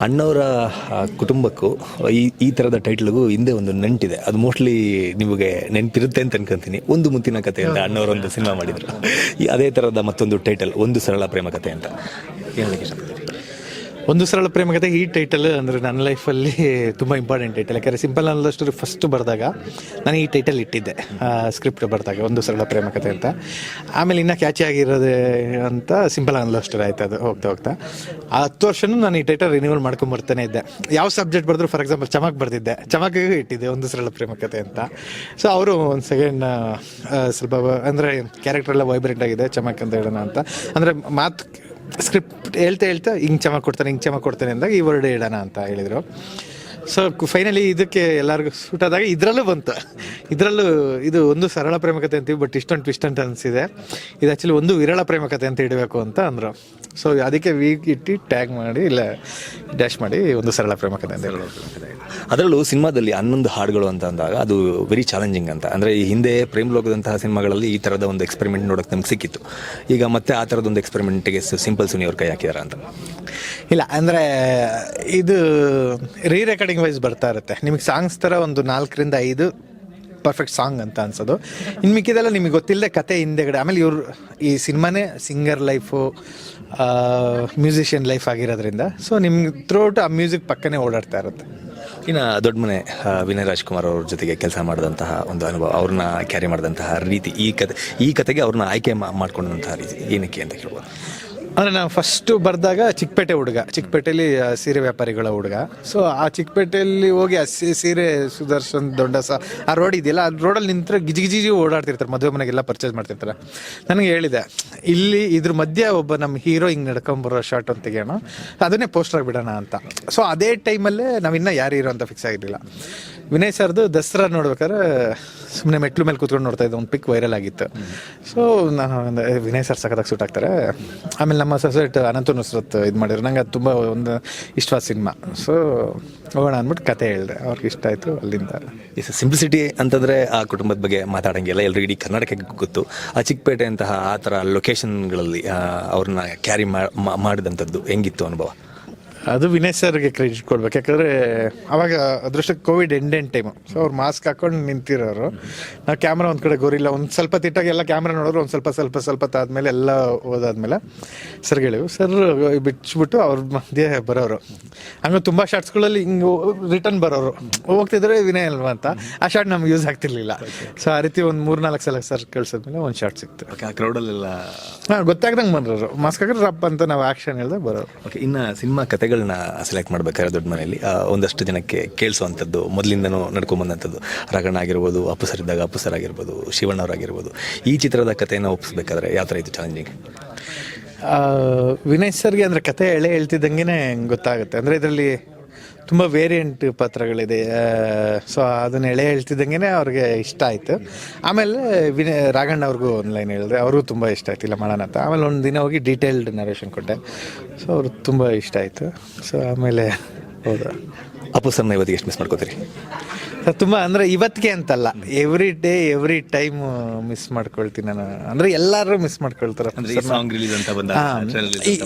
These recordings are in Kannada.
ಅಣ್ಣವರ ಕುಟುಂಬಕ್ಕೂ ಈ ಥರದ ಟೈಟ್ಲಿಗೂ ಹಿಂದೆ ಒಂದು ನಂಟಿದೆ. ಅದು ಮೋಸ್ಟ್ಲಿ ನಿಮಗೆ ನೆನಪಿರುತ್ತೆ ಅಂತ ಅನ್ಕೊಂತೀನಿ. ಒಂದು ಮುತ್ತಿನ ಕಥೆ ಅಂತ ಅಣ್ಣವರೊಂದು ಸಿನಿಮಾ ಮಾಡಿದರು. ಅದೇ ಥರದ ಮತ್ತೊಂದು ಟೈಟಲ್ ಒಂದು ಸರಳ ಪ್ರೇಮ ಕಥೆ ಅಂತ ಹೇಳಲಿಕ್ಕೆ ಇಷ್ಟಪಡ್ತೀನಿ. ಒಂದು ಸರಳ ಪ್ರೇಮ ಕಥೆ ಈ ಟೈಟಲ್ ಅಂದರೆ ನನ್ನ ಲೈಫಲ್ಲಿ ತುಂಬ ಇಂಪಾರ್ಟೆಂಟ್ ಟೈಟಲ್. ಯಾಕಂದರೆ ಸಿಂಪಲ್ ಅನ್ನೋ ಸ್ಟೋರಿ ಫಸ್ಟ್ ಬರೆದಾಗ ನಾನು ಈ ಟೈಟಲ್ ಇಟ್ಟಿದ್ದೆ ಸ್ಕ್ರಿಪ್ಟ್ ಬರೆದಾಗ, ಒಂದು ಸರಳ ಪ್ರೇಮ ಕಥೆ ಅಂತ. ಆಮೇಲೆ ಇನ್ನೂ ಕ್ಯಾಚಿ ಆಗಿರೋದು ಅಂತ ಸಿಂಪಲ್ ಅನ್ನೋ ಸ್ಟೋರಿ ಆಯ್ತು. ಅದು ಹೋಗ್ತಾ ಆ 10 ವರ್ಷನೂ ನಾನು ಈ ಟೈಟಲ್ ರಿನ್ಯೂವಲ್ ಮಾಡ್ಕೊಂಬರ್ತಾನೆ ಇದ್ದೆ. ಯಾವ ಸಬ್ಜೆಕ್ಟ್ ಬರೆದ್ರು, ಫಾರ್ ಎಕ್ಸಾಂಪಲ್ ಚಮಕ್ ಬರೆದಿದ್ದೆ, ಚಮಕಿಗೆ ಇಟ್ಟಿದ್ದೆ ಒಂದು ಸರಳ ಪ್ರೇಮ ಕಥೆ ಅಂತ. ಸೊ ಅವರು ಒಂದು ಸೆಕೆಂಡ್ ಸ್ವಲ್ಪ ಅಂದರೆ ಕ್ಯಾರೆಕ್ಟರ್ ಎಲ್ಲ ವೈಬ್ರೆಂಟ್ ಆಗಿದೆ, ಚಮಕ್ ಅಂತ ಹೇಳೋಣ ಅಂತ. ಅಂದರೆ ಮಾತು ಸ್ಕ್ರಿಪ್ಟ್ ಹೇಳ್ತಾ ಹಿಂಗೆ ಚಮಕ್ ಕೊಡ್ತಾನೆ ಅಂದಾಗ ಈ ವರ್ಡ್ ಹೇಳೋಣ ಅಂತ ಹೇಳಿದರು. ಸೊ ಫೈನಲಿ ಇದಕ್ಕೆ ಎಲ್ಲರಿಗೂ ಸೂಟ್ ಆದಾಗ ಇದರಲ್ಲೂ ಬಂತು. ಇದರಲ್ಲೂ ಇದು ಒಂದು ಸರಳ ಪ್ರೇಮ ಕಥೆ ಅಂತೀವಿ, ಬಟ್ ಇಷ್ಟೊಂದು ಟ್ವಿಸ್ಟ್ ಅಂತ ಅನಿಸಿದೆ. ಇದು ಆ್ಯಕ್ಚುಲಿ ಒಂದು ವಿರಳ ಪ್ರೇಮ ಕಥೆ ಅಂತ ಇಡಬೇಕು ಅಂತ ಅಂದರು. ಸೊ ಅದಕ್ಕೆ ವೀಕ್ ಇಟ್ಟು ಟ್ಯಾಗ್ ಮಾಡಿ ಇಲ್ಲ ಡ್ಯಾಶ್ ಮಾಡಿ ಒಂದು ಸರಳ ಪ್ರೇಮ ಕಥೆ ಅಂತ ಹೇಳೋದು. ಅದರಲ್ಲೂ ಸಿನಿಮಾದಲ್ಲಿ 11 ಹಾಡುಗಳು ಅಂತ ಅಂದಾಗ ಅದು ವೆರಿ ಚಾಲೆಂಜಿಂಗ್ ಅಂತ. ಅಂದರೆ ಈ ಹಿಂದೆ ಪ್ರೇಮ್ ಲೋಕದಂತಹ ಸಿನಿಮಾಗಳಲ್ಲಿ ಈ ಥರದ ಒಂದು ಎಕ್ಸ್ಪೆರಿಮೆಂಟ್ ನೋಡೋಕೆ ನಮ್ಗೆ ಸಿಕ್ಕಿತ್ತು. ಈಗ ಮತ್ತೆ ಆ ಥರದೊಂದು ಎಕ್ಸ್ಪೆರಿಮೆಂಟ್ಗೆ ಸಿಂಪಲ್ ಸುನಿ ಅವ್ರ ಕೈ ಹಾಕಿದಾರ ಅಂತ. ಇಲ್ಲ ಅಂದರೆ ಇದು ರೆಕಾರ್ಡಿಂಗ್ ವೈಸ್ ಬರ್ತಾ ಇರುತ್ತೆ. ನಿಮಗೆ ಸಾಂಗ್ಸ್ ಥರ ಒಂದು 4ರಿಂದ 5 ಪರ್ಫೆಕ್ಟ್ ಸಾಂಗ್ ಅಂತ ಅನ್ಸೋದು. ಇನ್ನು ಮಿಕ್ಕಿದೆಲ್ಲ ನಿಮಗೆ ಗೊತ್ತಿಲ್ಲದೆ ಕತೆ ಹಿಂದೆಗಡೆ. ಆಮೇಲೆ ಇವರು ಈ ಸಿನಿಮಾನೇ ಸಿಂಗರ್ ಲೈಫು, ಮ್ಯೂಸಿಷಿಯನ್ ಲೈಫ್ ಆಗಿರೋದ್ರಿಂದ ಸೊ ನಿಮ್ಗೆ ಥ್ರೂಔಟ್ ಆ ಮ್ಯೂಸಿಕ್ ಪಕ್ಕನೇ ಓಡಾಡ್ತಾ ಇರುತ್ತೆ. ಇನ್ನು ದೊಡ್ಡ ಮನೆ ವಿನಯ್ ರಾಜ್ಕುಮಾರ್ ಅವ್ರ ಜೊತೆಗೆ ಕೆಲಸ ಮಾಡಿದಂತಹ ಒಂದು ಅನುಭವ, ಅವ್ರನ್ನ ಕ್ಯಾರಿ ಮಾಡಿದಂತಹ ರೀತಿ, ಈ ಕತೆಗೆ ಅವ್ರನ್ನ ಆಯ್ಕೆ ಮಾಡ್ಕೊಂಡಂತಹ ರೀತಿ ಏನಕ್ಕೆ ಅಂತ ಕೇಳ್ಬೋದು. ಅಂದರೆ ನಾನು ಫಸ್ಟು ಬರೆದಾಗ ಚಿಕ್ಕಪೇಟೆಯಲ್ಲಿ ಸೀರೆ ವ್ಯಾಪಾರಿಗಳ ಹುಡುಗ. ಸೊ ಆ ಚಿಕ್ಕಪೇಟೆಯಲ್ಲಿ ಹೋಗಿ ಆ ಸೀರೆ ಸುದರ್ಶನ್ ದೊಡ್ಡಸ ಆ ರೋಡ್ ಇದೆಯಲ್ಲ, ಆ ರೋಡಲ್ಲಿ ನಿಂತರೆ ಗಿಜಿ ಓಡಾಡ್ತಿರ್ತಾರೆ, ಮದುವೆ ಮನೆಗೆಲ್ಲ ಪರ್ಚೇಸ್ ಮಾಡ್ತಿರ್ತಾರೆ. ನನಗೆ ಹೇಳಿದೆ ಇಲ್ಲಿ ಇದ್ರ ಮಧ್ಯೆ ಒಬ್ಬ ನಮ್ಮ ಹೀರೋ ಹಿಂಗೆ ನಡ್ಕೊಂಬರೋ ಶಾರ್ಟ್ ಅಂತ ತೆಗೆಯೋಣ, ಅದನ್ನೇ ಪೋಸ್ಟರ್ ಆಗಿಬಿಡೋಣ ಅಂತ. ಸೊ ಅದೇ ಟೈಮಲ್ಲೇ ನಾವಿನ್ನೂ ಯಾರು ಹೀರೋ ಅಂತ ಫಿಕ್ಸ್ ಆಗಿರಲಿಲ್ಲ. ವಿನಯ್ ಸರ್ದು ದಸರಾ ನೋಡ್ಬೇಕಾದ್ರೆ ಸುಮ್ಮನೆ ಮೆಟ್ಲು ಮೇಲೆ ಕೂತ್ಕೊಂಡು ನೋಡ್ತಾ ಇದ್ದೆ, ಒಂದು ಪಿಕ್ ವೈರಲ್ ಆಗಿತ್ತು. ಸೊ ನಾನು ವಿನಯ್ ಸರ್ ಸಖತ್ತಾಗಿ ಸೂಟ್ ಆಗ್ತಾರೆ. ಆಮೇಲೆ ನಮ್ಮ ಸೊಸೈಟಿ ಅನಂತ ನುಸ್ರತ್ ಇದು ಮಾಡಿದ್ರು, ನಂಗೆ ಅದು ತುಂಬ ಒಂದು ಇಷ್ಟವಾದ ಸಿನಿಮಾ. ಸೊ ಹೋಗೋಣ ಅಂದ್ಬಿಟ್ಟು ಕತೆ ಹೇಳಿದೆ, ಅವ್ರಿಗೆ ಇಷ್ಟ ಆಯಿತು. ಅಲ್ಲಿಂದ ಸಿಂಪ್ಲಿಸಿಟಿ ಅಂತಂದರೆ ಆ ಕುಟುಂಬದ ಬಗ್ಗೆ ಮಾತಾಡೋಂಗಿಲ್ಲ, ಎಲ್ಲರೂ ಇಡೀ ಕರ್ನಾಟಕಕ್ಕೆ ಗೊತ್ತು. ಆ ಚಿಕ್ಕಪೇಟೆ ಅಂತಹ ಆ ಥರ ಲೊಕೇಶನ್ಗಳಲ್ಲಿ ಅವ್ರನ್ನ ಕ್ಯಾರಿ ಮಾಡಿದಂಥದ್ದು ಹೆಂಗಿತ್ತು ಅನುಭವ? ಅದು ವಿನಯ್ ಸರ್ಗೆ ಕ್ರೆಡಿಟ್ ಕೊಡ್ಬೇಕು. ಯಾಕಂದರೆ ಅವಾಗ ಅದೃಷ್ಟಕ್ಕೆ ಕೋವಿಡ್ ಎಂಡ್ ಟೈಮು. ಸೊ ಅವ್ರು ಮಾಸ್ಕ್ ಹಾಕೊಂಡು ನಿಂತಿರೋರು, ನಾವು ಕ್ಯಾಮ್ರಾ ಒಂದು ಕಡೆ ಗೋರಿಲ್ಲ, ಒಂದು ಸ್ವಲ್ಪ ತಿಟ್ಟಾಗಿ ಎಲ್ಲ ಕ್ಯಾಮ್ರಾ ನೋಡೋರು, ಒಂದು ಸ್ವಲ್ಪ ಆದಮೇಲೆ ಎಲ್ಲ ಓದಾದ್ಮೇಲೆ ಸರ್ಗೆ ಹೇಳಿವು. ಸರ್ ಬಿಚ್ಚಿಬಿಟ್ಟು ಅವ್ರ ಮಧ್ಯೆ ಬರೋರು. ಹಂಗೆ ತುಂಬ ಶಾರ್ಟ್ಸ್ಗಳಲ್ಲಿ ಹಿಂಗೆ ರಿಟರ್ನ್ ಬರೋರು, ಹೋಗ್ತಿದ್ರೆ ವಿನಯ್ ಅಲ್ವಾ ಅಂತ. ಆ ಶಾರ್ಟ್ ನಮ್ಗೆ ಯೂಸ್ ಆಗ್ತಿರ್ಲಿಲ್ಲ. ಸೊ ಆ ರೀತಿ ಒಂದು 3-4 ಸಲ ಸರ್ ಕಳ್ಸಿದ್ಮೇಲೆ ಒಂದು ಶಾರ್ಟ್ ಸಿಕ್ತು. ಕ್ರೌಡಲ್ಲೆಲ್ಲ ಗೊತ್ತಾಗ್ದಂಗೆ ಬಂದರು, ಮಾಸ್ಕ್ ಹಾಕಿದ್ರೆ ರಪ್ ಅಂತ ನಾವು ಆ್ಯಕ್ಷನ್ ಹೇಳಿದಾಗ ಬರೋರು. ಓಕೆ, ಇನ್ನು ಸಿನಿಮಾ ಕತೆಗಳನ್ನ ಸೆಲೆಕ್ಟ್ ಮಾಡ್ಬೇಕಾದ್ರೆ ದೊಡ್ಡ ಮನೆಯಲ್ಲಿ ಒಂದಷ್ಟು ಜನಕ್ಕೆ ಕೇಳಿಸುವಂಥದ್ದು, ಮೊದಲಿಂದನೂ ನಡ್ಕೊಂಬಂದಂಥದ್ದು, ರಾಘಣ್ಣ ಆಗಿರ್ಬೋದು, ಅಪ್ಪು ಸರ್ ಇದ್ದಾಗ ಅಪ್ಪು ಸರ್ ಆಗಿರ್ಬೋದು, ಶಿವಣ್ಣವರಾಗಿರ್ಬೋದು, ಈ ಚಿತ್ರದ ಕಥೆಯನ್ನು ಒಪ್ಪಿಸ್ಬೇಕಾದ್ರೆ ಯಾವ ಥರ ಇತ್ತು ಚಾಲೆಂಜಿಂಗ್? ವಿನಯ್ ಸರ್ಗೆ ಅಂದರೆ ಕತೆ ಹೇಳ್ತಿದ್ದಂಗೆ ಗೊತ್ತಾಗುತ್ತೆ. ಅಂದರೆ ಇದರಲ್ಲಿ ತುಂಬ ವೇರಿಯಂಟ್ ಪಾತ್ರಗಳಿದೆ. ಸೊ ಅದನ್ನು ಹೇಳ್ತಿದ್ದಂಗೆ ಅವ್ರಿಗೆ ಇಷ್ಟ ಆಯಿತು. ಆಮೇಲೆ ರಾಘಣ್ಣ ಅವ್ರಿಗೂ ಒಂದು ಲೈನ್ ಹೇಳಿದ್ರೆ ಅವ್ರಿಗೂ ತುಂಬ ಇಷ್ಟ ಆಯ್ತು, ಇಲ್ಲ ಮಾಡೋಣ ಅಂತ. ಆಮೇಲೆ ಒಂದು ದಿನ ಹೋಗಿ ಡೀಟೇಲ್ಡ್ ನರೇಷನ್ ಕೊಟ್ಟೆ. ಸೊ ಅವ್ರಿಗೆ ತುಂಬ ಇಷ್ಟ ಆಯಿತು. ಸೊ ಆಮೇಲೆ ಹೌದಾ, ಅಪ್ಪು ಸರ್ನ ಇವತ್ತಿಗೆ ಎಷ್ಟು ಮಿಸ್ ಮಾಡ್ಕೋತೀರಿ? ತುಂಬ ಅಂದರೆ ಇವತ್ತಿಗೆ ಅಂತಲ್ಲ, every day every time miss ಮಾಡ್ಕೊಳ್ತೀನಿ ನಾನು. ಅಂದರೆ ಎಲ್ಲರೂ ಮಿಸ್ ಮಾಡ್ಕೊಳ್ತಾರೆ.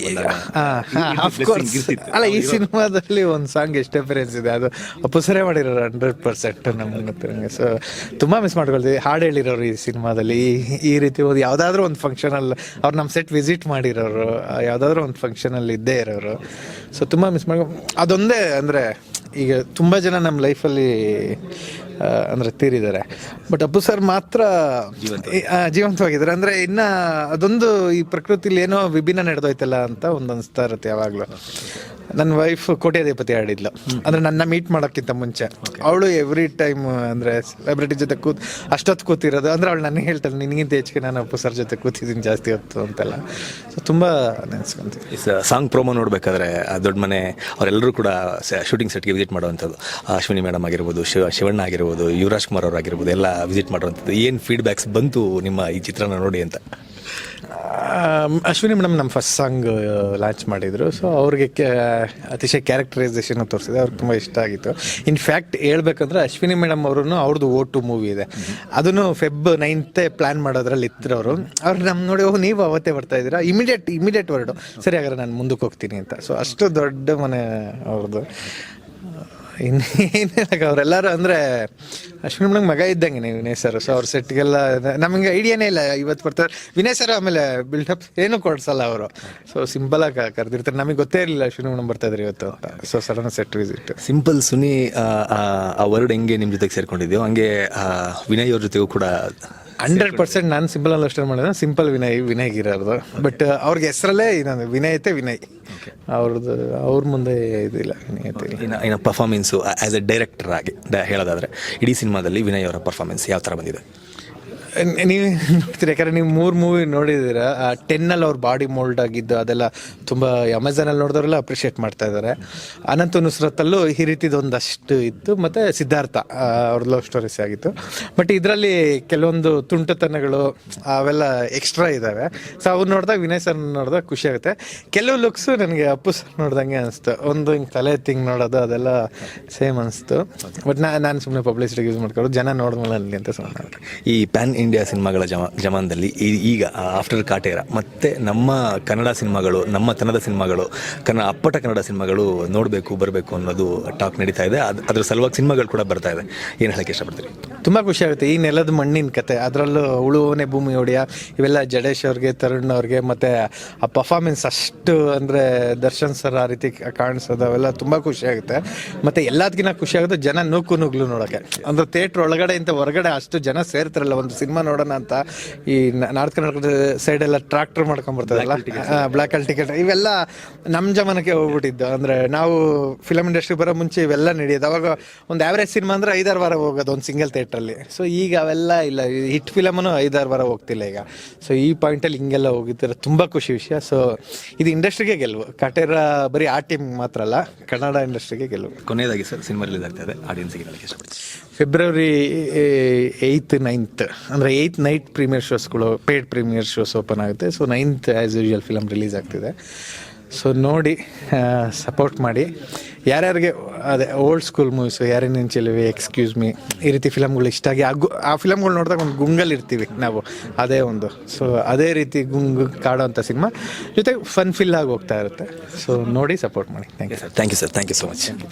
ಅಲ್ಲ, ಈ ಸಿನಿಮಾದಲ್ಲಿ ಒಂದು ಸಾಂಗ್ ಎಷ್ಟು ಡಿಫರೆನ್ಸ್ ಇದೆ, ಅದು ಅಪ್ಪು ಸರೇ ಮಾಡಿರೋರು 100% ನಮ್ಗೆ ಗೊತ್ತಿರಂಗೆ. ಸೊ ತುಂಬ ಮಿಸ್ ಮಾಡ್ಕೊಳ್ತೀವಿ. ಹಾಡು ಹೇಳಿರೋರು ಈ ಸಿನಿಮಾದಲ್ಲಿ, ಈ ರೀತಿ ಒಂದು ಯಾವುದಾದ್ರೂ ಒಂದು ಫಂಕ್ಷನಲ್ಲಿ ಅವ್ರು ನಮ್ಮ ಸೆಟ್ ವಿಸಿಟ್ ಮಾಡಿರೋರು, ಯಾವುದಾದ್ರೂ ಒಂದು ಫಂಕ್ಷನಲ್ಲಿ ಇದ್ದೇ ಇರೋರು. ಸೊ ತುಂಬ ಮಿಸ್ ಅದೊಂದೇ. ಅಂದರೆ ಈಗ ತುಂಬ ಜನ ನಮ್ಮ ಲೈಫಲ್ಲಿ ಅಂದರೆ ತೀರಿದ್ದಾರೆ, ಬಟ್ ಅಪ್ಪು ಸರ್ ಮಾತ್ರ ಜೀವಂತವಾಗಿದ್ದಾರೆ. ಅಂದರೆ ಇನ್ನು ಅದೊಂದು ಈ ಪ್ರಕೃತಿಲಿ ಏನೋ ವಿಭಿನ್ನ ನಡೆದೋಯ್ತಲ್ಲ ಅಂತ ಒಂದು ಅನಿಸ್ತಾ ಇರುತ್ತೆ ಯಾವಾಗಲೂ. ನನ್ನ ವೈಫ್ ಕೋಟ್ಯಾಧಿಪತಿ ಆಡಿದ್ಲು, ಅಂದರೆ ನನ್ನ ಮೀಟ್ ಮಾಡೋಕ್ಕಿಂತ ಮುಂಚೆ. ಅವಳು ಎವ್ರಿ ಟೈಮ್ ಅಂದರೆ ಸೆಲೆಬ್ರಿಟಿ ಜೊತೆ ಅಷ್ಟೊತ್ತು ಕೂತಿರೋದು. ಅಂದರೆ ಅವಳು ನನಗೆ ಹೇಳ್ತಾಳೆ, ನಿನಗಿಂತ ಹೆಚ್ಚಿಗೆ ನಾನು ಅಪ್ಪು ಸರ್ ಜೊತೆ ಕೂತಿದ್ದೀನಿ ಜಾಸ್ತಿ ಹೊತ್ತು ಅಂತೆಲ್ಲ. ಸೊ ತುಂಬ ನೆನೆಸ್ಕೊಂತೀವಿ. ಸಾಂಗ್ ಪ್ರೋಮೋ ನೋಡಬೇಕಾದ್ರೆ ದೊಡ್ಡ ಮನೆ ಅವರೆಲ್ಲರೂ ಕೂಡ ಶೂಟಿಂಗ್ ಸೆಟ್ಗೆ ವಿಸಿಟ್ ಮಾಡುವಂಥದ್ದು, ಅಶ್ವಿನಿ ಮೇಡಮ್ ಆಗಿರ್ಬೋದು, ಶಿವಣ್ಣ ಆಗಿರ್ಬೋದು, ಯುವರಾಜ್ ಕುಮಾರ್ ಅವರಾಗಿರ್ಬೋದು, ಎಲ್ಲ ವಿಸಿಟ್ ಮಾಡುವಂಥದ್ದು. ಏನು ಫೀಡ್ಬ್ಯಾಕ್ಸ್ ಬಂತು ನಿಮ್ಮ ಈ ಚಿತ್ರನ ನೋಡಿ ಅಂತ? ಅಶ್ವಿನಿ ಮೇಡಮ್ ನಮ್ಮ ಫಸ್ಟ್ ಸಾಂಗ್ ಲಾಂಚ್ ಮಾಡಿದರು. ಸೊ ಅವ್ರಿಗೆ ಅತಿಶಯ ಕ್ಯಾರೆಕ್ಟರೈಸೇಷನ್ ತೋರಿಸಿದೆ, ಅವ್ರಿಗೆ ತುಂಬ ಇಷ್ಟ ಆಗಿತ್ತು. ಇನ್ಫ್ಯಾಕ್ಟ್ ಹೇಳ್ಬೇಕಂದ್ರೆ ಅಶ್ವಿನಿ ಮೇಡಮ್ ಅವರು ಅವ್ರದ್ದು O2 ಮೂವಿ ಇದೆ, ಅದನ್ನು Feb 9 ಪ್ಲ್ಯಾನ್ ಮಾಡೋದ್ರಲ್ಲಿ ಇದ್ರು ಅವರು. ಅವ್ರು ನಮ್ಮ ನೋಡಿ ನೀವು ಅವತ್ತೇ ಬರ್ತಾ ಇದ್ದೀರಾ, ಇಮಿಡಿಯೇಟ್ ವರ್ಡು, ಸರಿ ಹಾಗಾದ್ರೆ ನಾನು ಮುಂದಕ್ಕೆ ಹೋಗ್ತೀನಿ ಅಂತ. ಸೊ ಅಷ್ಟು ದೊಡ್ಡ ಮನೆ ಅವ್ರದ್ದು. ಇನ್ನೇನಕ್ಕೆ ಅವರೆಲ್ಲರೂ ಅಂದರೆ ಅಶ್ವಿನಿ ಮೇಡಮ್ ಮಗ ಇದ್ದಂಗೆ ವಿನಯ್ ಸರ್. ಸೊ ಅವ್ರ ಸೆಟ್ಗೆಲ್ಲ ನಮಗೆ ಐಡಿಯಾನೇ ಇಲ್ಲ ಇವತ್ತು ಬರ್ತಾರೆ ವಿನಯ್ ಸರ್, ಆಮೇಲೆ ಬಿಲ್ಡಪ್ ಏನೂ ಕೊಡ್ಸಲ್ಲ ಅವರು. ಸೊ ಸಿಂಪಲಾಗಿ ಕರೆದಿರ್ತಾರೆ, ನಮಗೆ ಗೊತ್ತೇ ಇರಲಿಲ್ಲ ಅಶ್ವಿನಿ ಮೇಡಮ್ ಬರ್ತಾ ಇದ್ರಿ ಇವತ್ತು ಅಂತ. So sudden set visit. Simple Suni ಆ ವರ್ಡ್ ಹೆಂಗೆ ನಿಮ್ಮ ಜೊತೆಗೆ ಸೇರ್ಕೊಂಡಿದ್ದೀವಿ ಹಂಗೆ ವಿನಯ್ ಅವ್ರ ಜೊತೆಗೂ ಕೂಡ 100% ನಾನು ಸಿಂಪಲ್ ಅಲ್ಲಿ ಅಷ್ಟೇ ಮಾಡಿದ್ರೆ ಸಿಂಪಲ್ ವಿನಯ್ ಇರೋದು. ಬಟ್ ಅವ್ರಿಗೆ ಹೆಸರಲ್ಲೇ ಇನ್ನೊಂದು ವಿನಯತೆ ವಿನಯ್, ಅವ್ರದ್ದು ಅವ್ರ ಮುಂದೆ ಇದಿಲ್ಲ ವಿನಯತೆ. ಇನ್ನು ಪರ್ಫಾರ್ಮೆನ್ಸು ಆ್ಯಸ್ ಎ ಡೈರೆಕ್ಟರ್ ಆಗಿ ಹೇಳೋದಾದರೆ ಇಡೀ ಸಿನಿಮಾದಲ್ಲಿ ವಿನಯ್ ಅವರ ಪರ್ಫಾರ್ಮೆನ್ಸ್ ಯಾವ ಥರ ಬಂದಿದೆ? ನೀವು ನೋಡ್ತೀರಿ, ಯಾಕಂದರೆ ನೀವು 3 ಮೂವಿ ನೋಡಿದ್ದೀರ. 10 ಅವ್ರ ಬಾಡಿ ಮೋಲ್ಡ್ ಆಗಿದ್ದು ಅದೆಲ್ಲ ತುಂಬ ಅಮೆಝಾನಲ್ಲಿ ನೋಡಿದವರೆಲ್ಲ ಅಪ್ರಿಷಿಯೇಟ್ ಮಾಡ್ತಾ ಇದ್ದಾರೆ. ಅನಂತ ನುಸ್ರತಲ್ಲೂ ಈ ರೀತಿದು ಒಂದಷ್ಟು ಇತ್ತು, ಮತ್ತು ಸಿದ್ಧಾರ್ಥ ಅವ್ರ ಲವ್ ಸ್ಟೋರೀಸ್ ಆಗಿತ್ತು. ಬಟ್ ಇದರಲ್ಲಿ ಕೆಲವೊಂದು ತುಂಟತನಗಳು ಅವೆಲ್ಲ ಎಕ್ಸ್ಟ್ರಾ ಇದ್ದಾವೆ. ಸೊ ಅವ್ರು ನೋಡಿದಾಗ ವಿನಯ್ ಸರ್ ನೋಡಿದಾಗ ಖುಷಿ ಆಗುತ್ತೆ. ಕೆಲವು ಲುಕ್ಸು ನನಗೆ ಅಪ್ಪು ಸರ್ ನೋಡ್ದಂಗೆ ಅನಿಸ್ತು, ಒಂದು ಹಿಂಗೆ ತಲೆ ತಿಂಗ್ ನೋಡೋದು ಅದೆಲ್ಲ ಸೇಮ್ ಅನಿಸ್ತು. ಬಟ್ ನಾನು ಸುಮ್ಮನೆ ಪಬ್ಲಿಸಿಟಿಗೆ ಯೂಸ್ ಮಾಡ್ಕೊಳ್ಳೋದು, ಜನ ನೋಡಿದ್ಮೇಲೆ ಅಲ್ಲಿ ಅಂತ ಸುಮ್ಮನೆ. ಈ ಪ್ಯಾನ್ ಇಂಡಿಯಾ ಸಿನಿಮಾಗಳ ಜಮಾನದಲ್ಲಿ ಈಗ ಆಫ್ಟರ್ ಕಾಟೇರ ಮತ್ತೆ ನಮ್ಮ ಕನ್ನಡ ಸಿನಿಮಾಗಳು, ನಮ್ಮ ತನದ ಸಿನಿಮಾಗಳು, ಅಪ್ಪಟ ಕನ್ನಡ ಸಿನಿಮಾಗಳು ನೋಡಬೇಕು ಬರಬೇಕು ಅನ್ನೋದು ಟಾಕ್ ನಡೀತಾ ಇದೆ. ಅದ್ರ ಸಲುವಾಗಿ ಸಿನಿಮಾಗಳು ಕೂಡ ಬರ್ತಾ ಇದೆ. ಏನು ಹೇಳಕ್ಕೆ ಇಷ್ಟಪಡ್ತೀರಿ? ತುಂಬ ಖುಷಿ ಆಗುತ್ತೆ. ಈ ನೆಲದ ಮಣ್ಣಿನ ಕತೆ, ಅದರಲ್ಲೂ ಉಳುವನೆ ಭೂಮಿ ಒಡೆಯ, ಇವೆಲ್ಲ ಜಡೇಶ್ ಅವ್ರಿಗೆ, ತರುಣ್ ಅವ್ರಿಗೆ, ಮತ್ತು ಆ ಪರ್ಫಾರ್ಮೆನ್ಸ್ ಅಷ್ಟು ಅಂದರೆ ದರ್ಶನ್ ಸರ್ ಆ ರೀತಿ ಕಾಣಿಸೋದು ಅವೆಲ್ಲ ತುಂಬ ಖುಷಿ ಆಗುತ್ತೆ. ಮತ್ತು ಎಲ್ಲದಕ್ಕಿಂತ ಖುಷಿ ಆಗೋದು ಜನ ನುಗ್ಲು ನೋಡೋಕ್ಕೆ. ಅಂದರೆ ಥಿಯೇಟ್ರ್ ಒಳಗಡೆ ಇಂಥ ಹೊರಗಡೆ ಅಷ್ಟು ಜನ ಸೇರ್ತಾರಲ್ಲ ಒಂದು ಸಿನಿಮಾ ನೋಡೋಣ ಅಂತ. ಈ ನಾರ್ತ್ ಕರ್ನಾಟಕದ ಸೈಡೆಲ್ಲ ಟ್ರಾಕ್ಟರ್ ಮಾಡ್ಕೊಂಡ್ಬರ್ತಾರಲ್ಲ, ಬ್ಲ್ಯಾಕ್ ಅಲ್ಲಿ ಟಿಕೆಟ್, ಇವೆಲ್ಲ ನಮ್ಮ ಜಮಾನಕ್ಕೆ ಹೋಗ್ಬಿಟ್ಟಿದ್ದು. ಅಂದರೆ ನಾವು ಫಿಲಮ್ ಇಂಡಸ್ಟ್ರಿ ಬರೋ ಮುಂಚೆ ಇವೆಲ್ಲ ನಡೆಯೋದು. ಅವಾಗ ಒಂದು ಆ್ಯಾವ್ರೇಜ್ ಸಿನಿಮಾ ಅಂದರೆ 5-6 ವಾರ ಹೋಗೋದು ಒಂದು ಸಿಂಗಲ್ ಥಿಯೇಟ್ರಲ್ಲಿ. ಸೊ ಈಗ ಅವೆಲ್ಲ ಇಲ್ಲ, ಹಿಟ್ ಫಿಲಮನ್ನು 5-6 ವಾರ ಹೋಗ್ತಿಲ್ಲ ಈಗ. ಸೊ ಈ ಪಾಯಿಂಟಲ್ಲಿ ಹಿಂಗೆಲ್ಲ ಹೋಗಿದ್ದಾರೆ, ತುಂಬ ಖುಷಿ ವಿಷಯ. ಸೊ ಇದು ಇಂಡಸ್ಟ್ರಿಗೆ ಗೆಲುವು. ಕಾಟೇರ ಬರೀ ಆ ಟೀಮ್ ಮಾತ್ರ ಅಲ್ಲ, ಕನ್ನಡ ಇಂಡಸ್ಟ್ರಿಗೆ ಗೆಲುವು. ಕೊನೆಯದಾಗಿ ಸರ್, ಸಿನಿಮಾ ರಿಲೀಸ್ ಆಗ್ತಾ ಇದೆ, ಆಡಿಯನ್ಸ್ಗೆ ಹೇಳಕ್ಕೆ ಇಷ್ಟಪಡ್ತೀನಿ. February 8th 9th ಅಂದರೆ 8th ನೈಟ್ ಪ್ರೀಮಿಯರ್ ಶೋಸ್ಗಳು, ಪೇಯ್ಡ್ ಪ್ರೀಮಿಯರ್ ಶೋಸ್ ಓಪನ್ ಆಗುತ್ತೆ. So 9th as usual film release ಆಗ್ತಿದೆ. ಸೊ ನೋಡಿ, ಸಪೋರ್ಟ್ ಮಾಡಿ. ಯಾರ್ಯಾರಿಗೆ ಅದೇ ಓಲ್ಡ್ ಸ್ಕೂಲ್ ಮೂವೀಸು, ಯಾರೇನೇನು ಚೆಲುವೆ, ಎಕ್ಸ್ಕ್ಯೂಸ್ ಮೀ, ಈ ರೀತಿ ಫಿಲಮ್ಗಳು ಇಷ್ಟ ಆಗಿ ಆ ಫಿಲಮ್ಗಳು ನೋಡಿದಾಗ ಒಂದು ಗುಂಗಲ್ಲಿ ಇರ್ತೀವಿ ನಾವು, ಅದೇ ಒಂದು. ಸೊ ಅದೇ ರೀತಿ ಗುಂಗು ಕಾಡೋವಂಥ ಸಿನಿಮಾ ಜೊತೆಗೆ ಫನ್ ಫಿಲ್ ಆಗಿ ಹೋಗ್ತಾ ಇರುತ್ತೆ. ಸೊ ನೋಡಿ, ಸಪೋರ್ಟ್ ಮಾಡಿ. Thank you sir. Thank you sir. Thank you so much.